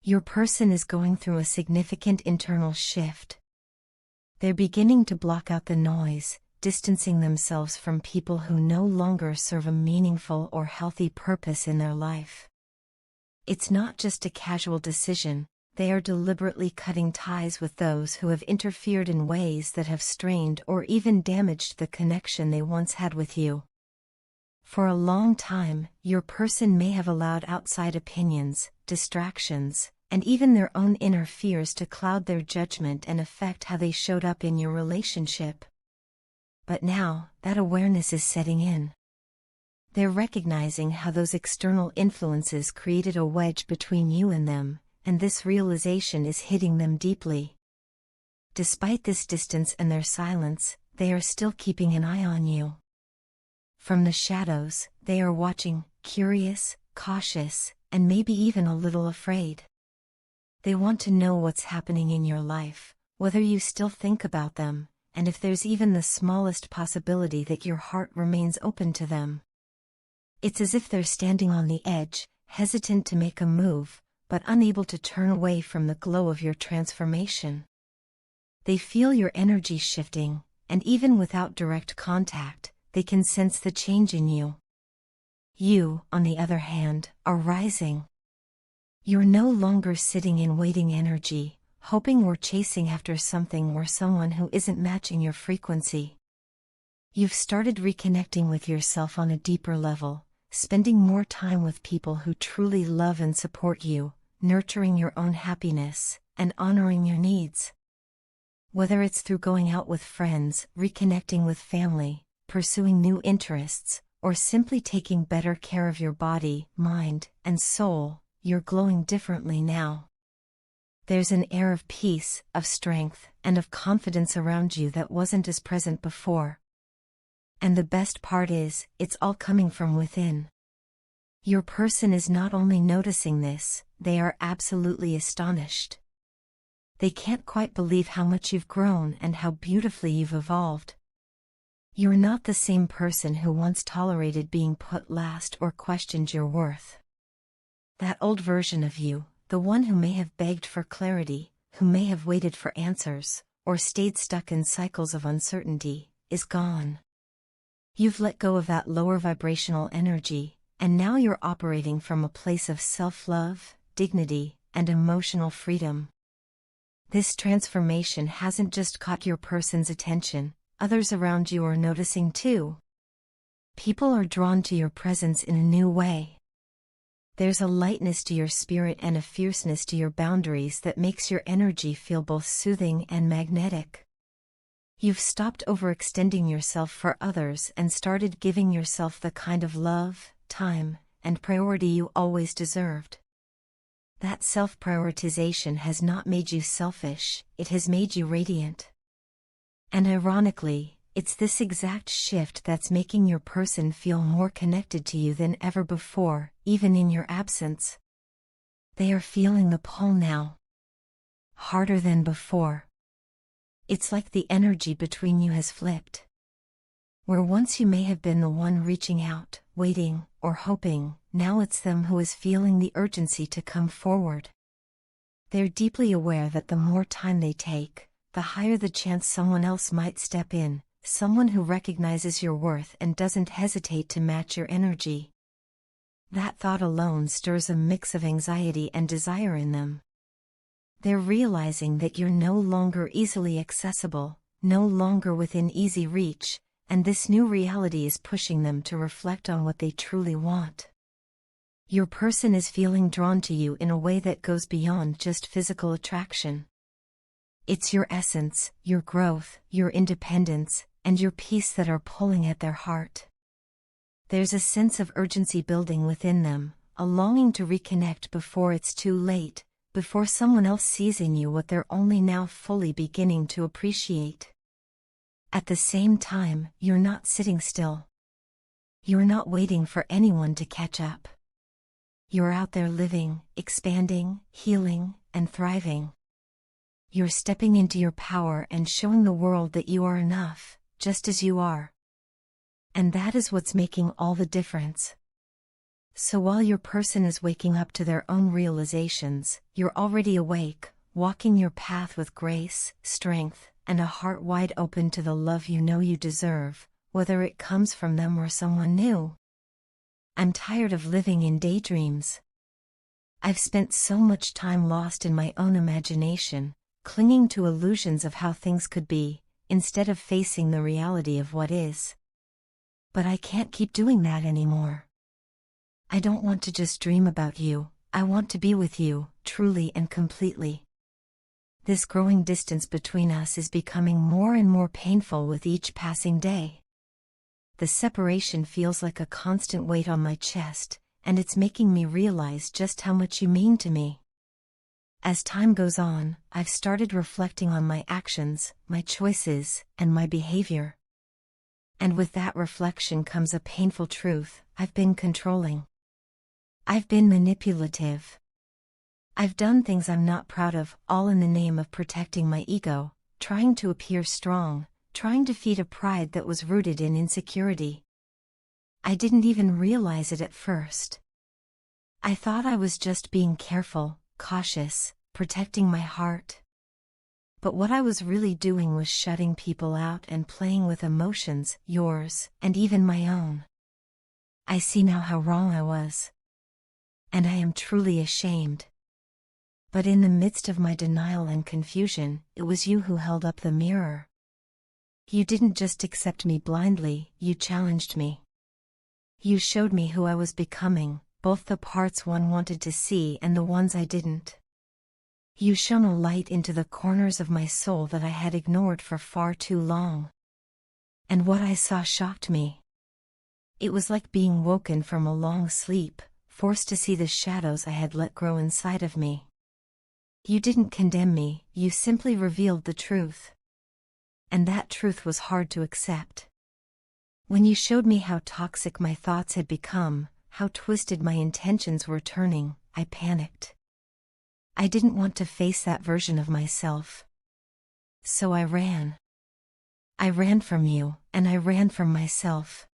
Your person is going through a significant internal shift. They're beginning to block out the noise, distancing themselves from people who no longer serve a meaningful or healthy purpose in their life. It's not just a casual decision, they are deliberately cutting ties with those who have interfered in ways that have strained or even damaged the connection they once had with you. For a long time, your person may have allowed outside opinions, distractions, and even their own inner fears to cloud their judgment and affect how they showed up in your relationship. But now, that awareness is setting in. They're recognizing how those external influences created a wedge between you and them, and this realization is hitting them deeply. Despite this distance and their silence, they are still keeping an eye on you. From the shadows, they are watching, curious, cautious, and maybe even a little afraid. They want to know what's happening in your life, whether you still think about them, and if there's even the smallest possibility that your heart remains open to them. It's as if they're standing on the edge, hesitant to make a move, but unable to turn away from the glow of your transformation. They feel your energy shifting, and even without direct contact, they can sense the change in you. You, on the other hand, are rising. You're no longer sitting in waiting energy, hoping or chasing after something or someone who isn't matching your frequency. You've started reconnecting with yourself on a deeper level, spending more time with people who truly love and support you, nurturing your own happiness, and honoring your needs. Whether it's through going out with friends, reconnecting with family, pursuing new interests, or simply taking better care of your body, mind, and soul, you're glowing differently now. There's an air of peace, of strength, and of confidence around you that wasn't as present before. And the best part is, it's all coming from within. Your person is not only noticing this, they are absolutely astonished. They can't quite believe how much you've grown and how beautifully you've evolved. You're not the same person who once tolerated being put last or questioned your worth. That old version of you, the one who may have begged for clarity, who may have waited for answers, or stayed stuck in cycles of uncertainty, is gone. You've let go of that lower vibrational energy, and now you're operating from a place of self-love, dignity, and emotional freedom. This transformation hasn't just caught your person's attention, others around you are noticing too. People are drawn to your presence in a new way. There's a lightness to your spirit and a fierceness to your boundaries that makes your energy feel both soothing and magnetic. You've stopped overextending yourself for others and started giving yourself the kind of love, time, and priority you always deserved. That self-prioritization has not made you selfish, it has made you radiant. And ironically, it's this exact shift that's making your person feel more connected to you than ever before, even in your absence. They are feeling the pull now. Harder than before. It's like the energy between you has flipped. Where once you may have been the one reaching out, waiting, or hoping, now it's them who is feeling the urgency to come forward. They're deeply aware that the more time they take, the higher the chance someone else might step in, someone who recognizes your worth and doesn't hesitate to match your energy. That thought alone stirs a mix of anxiety and desire in them. They're realizing that you're no longer easily accessible, no longer within easy reach, and this new reality is pushing them to reflect on what they truly want. Your person is feeling drawn to you in a way that goes beyond just physical attraction. It's your essence, your growth, your independence, and your peace that are pulling at their heart. There's a sense of urgency building within them, a longing to reconnect before it's too late, before someone else sees in you what they're only now fully beginning to appreciate. At the same time, you're not sitting still. You're not waiting for anyone to catch up. You're out there living, expanding, healing, and thriving. You're stepping into your power and showing the world that you are enough, just as you are. And that is what's making all the difference. So while your person is waking up to their own realizations, you're already awake, walking your path with grace, strength, and a heart wide open to the love you know you deserve, whether it comes from them or someone new. I'm tired of living in daydreams. I've spent so much time lost in my own imagination, clinging to illusions of how things could be, instead of facing the reality of what is. But I can't keep doing that anymore. I don't want to just dream about you, I want to be with you, truly and completely. This growing distance between us is becoming more and more painful with each passing day. The separation feels like a constant weight on my chest, and it's making me realize just how much you mean to me. As time goes on, I've started reflecting on my actions, my choices, and my behavior. And with that reflection comes a painful truth: I've been controlling. I've been manipulative. I've done things I'm not proud of, all in the name of protecting my ego, trying to appear strong, trying to feed a pride that was rooted in insecurity. I didn't even realize it at first. I thought I was just being careful, cautious, protecting my heart. But what I was really doing was shutting people out and playing with emotions, yours, and even my own. I see now how wrong I was. And I am truly ashamed. But in the midst of my denial and confusion, it was you who held up the mirror. You didn't just accept me blindly, you challenged me. You showed me who I was becoming, both the parts one wanted to see and the ones I didn't. You shone a light into the corners of my soul that I had ignored for far too long. And what I saw shocked me. It was like being woken from a long sleep, forced to see the shadows I had let grow inside of me. You didn't condemn me, you simply revealed the truth. And that truth was hard to accept. When you showed me how toxic my thoughts had become, how twisted my intentions were turning, I panicked. I didn't want to face that version of myself. So I ran. I ran from you, and I ran from myself.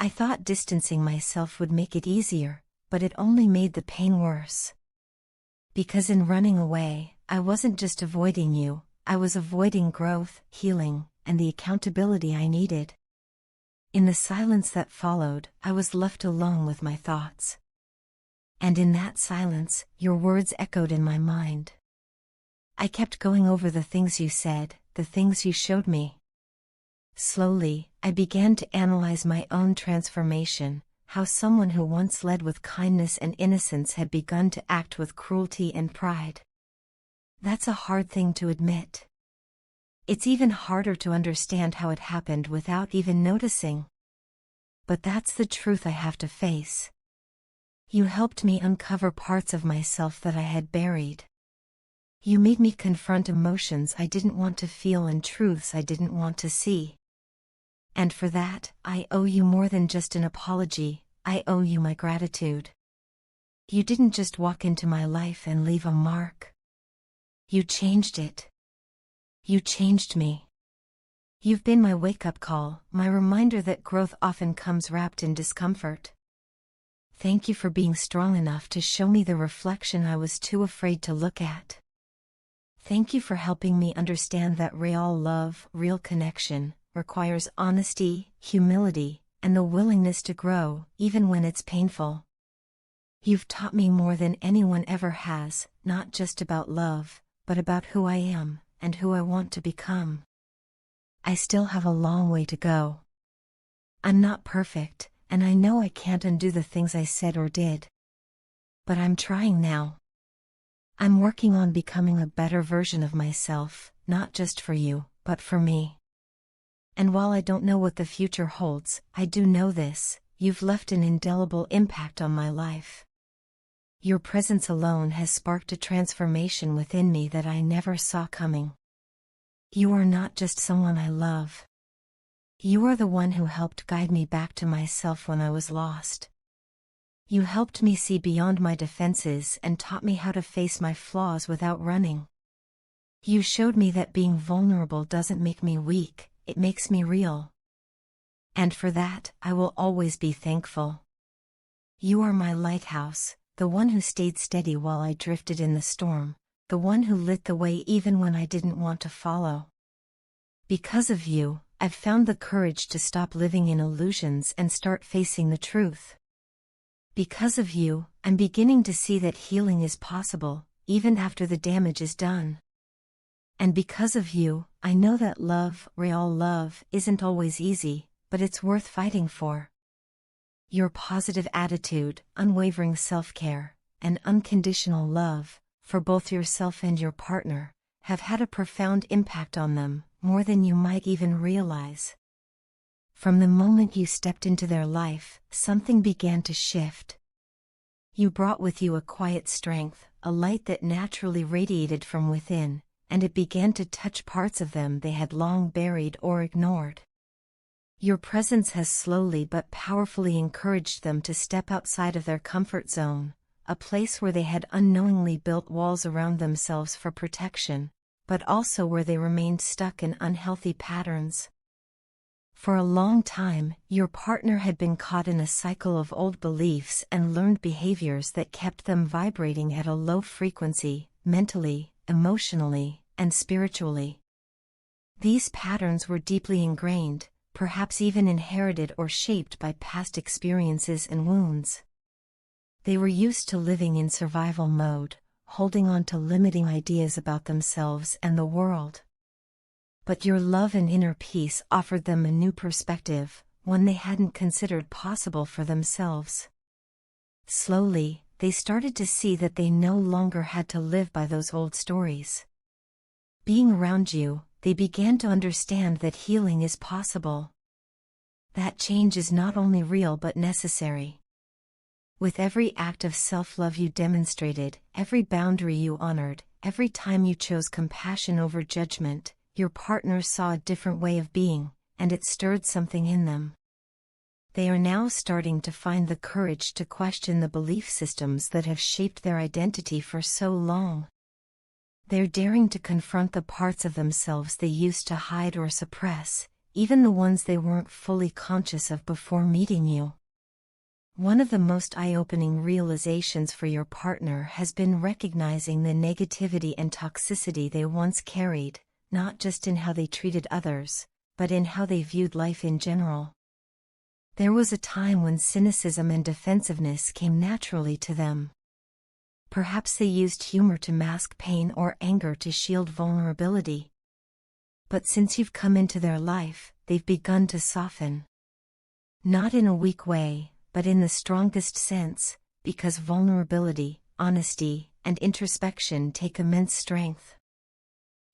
I thought distancing myself would make it easier, but it only made the pain worse. Because in running away, I wasn't just avoiding you, I was avoiding growth, healing, and the accountability I needed. In the silence that followed, I was left alone with my thoughts. And in that silence, your words echoed in my mind. I kept going over the things you said, the things you showed me. Slowly, I began to analyze my own transformation, how someone who once led with kindness and innocence had begun to act with cruelty and pride. That's a hard thing to admit. It's even harder to understand how it happened without even noticing. But that's the truth I have to face. You helped me uncover parts of myself that I had buried. You made me confront emotions I didn't want to feel and truths I didn't want to see. And for that, I owe you more than just an apology, I owe you my gratitude. You didn't just walk into my life and leave a mark. You changed it. You changed me. You've been my wake-up call, my reminder that growth often comes wrapped in discomfort. Thank you for being strong enough to show me the reflection I was too afraid to look at. Thank you for helping me understand that real love, real connection, requires honesty, humility, and the willingness to grow, even when it's painful. You've taught me more than anyone ever has, not just about love, but about who I am, and who I want to become. I still have a long way to go. I'm not perfect, and I know I can't undo the things I said or did. But I'm trying now. I'm working on becoming a better version of myself, not just for you, but for me. And while I don't know what the future holds, I do know this: you've left an indelible impact on my life. Your presence alone has sparked a transformation within me that I never saw coming. You are not just someone I love. You are the one who helped guide me back to myself when I was lost. You helped me see beyond my defenses and taught me how to face my flaws without running. You showed me that being vulnerable doesn't make me weak, it makes me real. And for that, I will always be thankful. You are my lighthouse, the one who stayed steady while I drifted in the storm, the one who lit the way even when I didn't want to follow. Because of you, I've found the courage to stop living in illusions and start facing the truth. Because of you, I'm beginning to see that healing is possible, even after the damage is done. And because of you, I know that love, real love, isn't always easy, but it's worth fighting for. Your positive attitude, unwavering self-care, and unconditional love, for both yourself and your partner, have had a profound impact on them, more than you might even realize. From the moment you stepped into their life, something began to shift. You brought with you a quiet strength, a light that naturally radiated from within, and it began to touch parts of them they had long buried or ignored. Your presence has slowly but powerfully encouraged them to step outside of their comfort zone, a place where they had unknowingly built walls around themselves for protection, but also where they remained stuck in unhealthy patterns. For a long time, your partner had been caught in a cycle of old beliefs and learned behaviors that kept them vibrating at a low frequency, mentally, emotionally, and spiritually. These patterns were deeply ingrained, perhaps even inherited or shaped by past experiences and wounds. They were used to living in survival mode, holding on to limiting ideas about themselves and the world. But your love and inner peace offered them a new perspective, one they hadn't considered possible for themselves. Slowly, they started to see that they no longer had to live by those old stories. Being around you, they began to understand that healing is possible. That change is not only real but necessary. With every act of self-love you demonstrated, every boundary you honored, every time you chose compassion over judgment, your partner saw a different way of being, and it stirred something in them. They are now starting to find the courage to question the belief systems that have shaped their identity for so long. They're daring to confront the parts of themselves they used to hide or suppress, even the ones they weren't fully conscious of before meeting you. One of the most eye-opening realizations for your partner has been recognizing the negativity and toxicity they once carried, not just in how they treated others, but in how they viewed life in general. There was a time when cynicism and defensiveness came naturally to them. Perhaps they used humor to mask pain or anger to shield vulnerability. But since you've come into their life, they've begun to soften. Not in a weak way, but in the strongest sense, because vulnerability, honesty, and introspection take immense strength.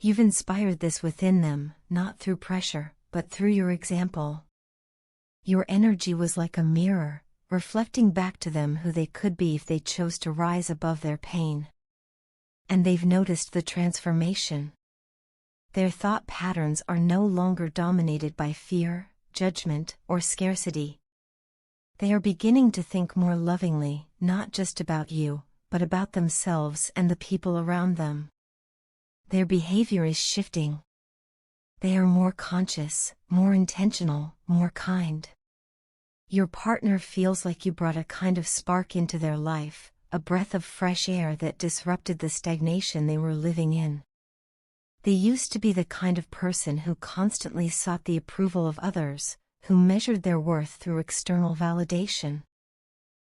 You've inspired this within them, not through pressure, but through your example. Your energy was like a mirror, reflecting back to them who they could be if they chose to rise above their pain. And they've noticed the transformation. Their thought patterns are no longer dominated by fear, judgment, or scarcity. They are beginning to think more lovingly, not just about you, but about themselves and the people around them. Their behavior is shifting. They are more conscious, more intentional, more kind. Your partner feels like you brought a kind of spark into their life, a breath of fresh air that disrupted the stagnation they were living in. They used to be the kind of person who constantly sought the approval of others, who measured their worth through external validation.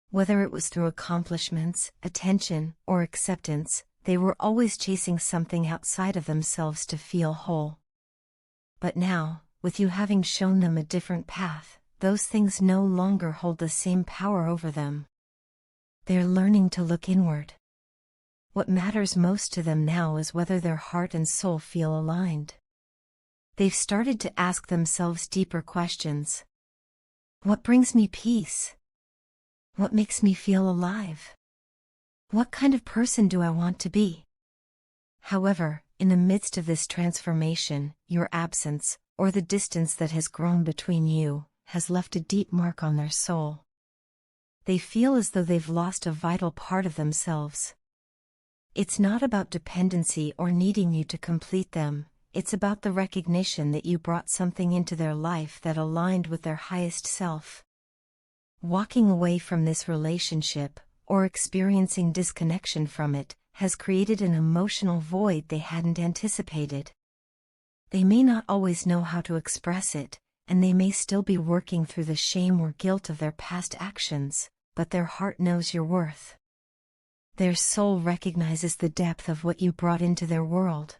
Whether it was through accomplishments, attention, or acceptance, they were always chasing something outside of themselves to feel whole. But now, with you having shown them a different path, those things no longer hold the same power over them. They're learning to look inward. What matters most to them now is whether their heart and soul feel aligned. They've started to ask themselves deeper questions. What brings me peace? What makes me feel alive? What kind of person do I want to be? However, in the midst of this transformation, your absence, or the distance that has grown between you, has left a deep mark on their soul. They feel as though they've lost a vital part of themselves. It's not about dependency or needing you to complete them, it's about the recognition that you brought something into their life that aligned with their highest self. Walking away from this relationship, or experiencing disconnection from it, has created an emotional void they hadn't anticipated. They may not always know how to express it, and they may still be working through the shame or guilt of their past actions, but their heart knows your worth. Their soul recognizes the depth of what you brought into their world.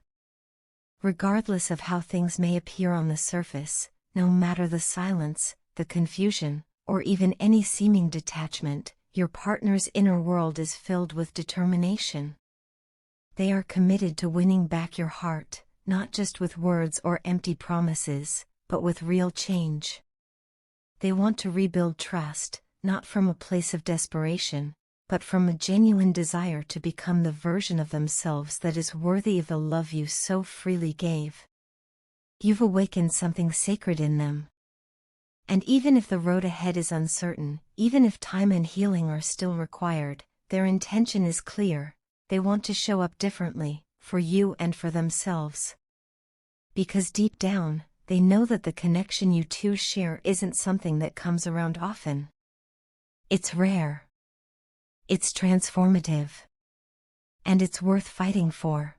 Regardless of how things may appear on the surface, no matter the silence, the confusion, or even any seeming detachment, your partner's inner world is filled with determination. They are committed to winning back your heart, not just with words or empty promises, but with real change. They want to rebuild trust, not from a place of desperation, but from a genuine desire to become the version of themselves that is worthy of the love you so freely gave. You've awakened something sacred in them. And even if the road ahead is uncertain, even if time and healing are still required, their intention is clear. They want to show up differently, for you and for themselves. Because deep down, they know that the connection you two share isn't something that comes around often. It's rare. It's transformative. And it's worth fighting for.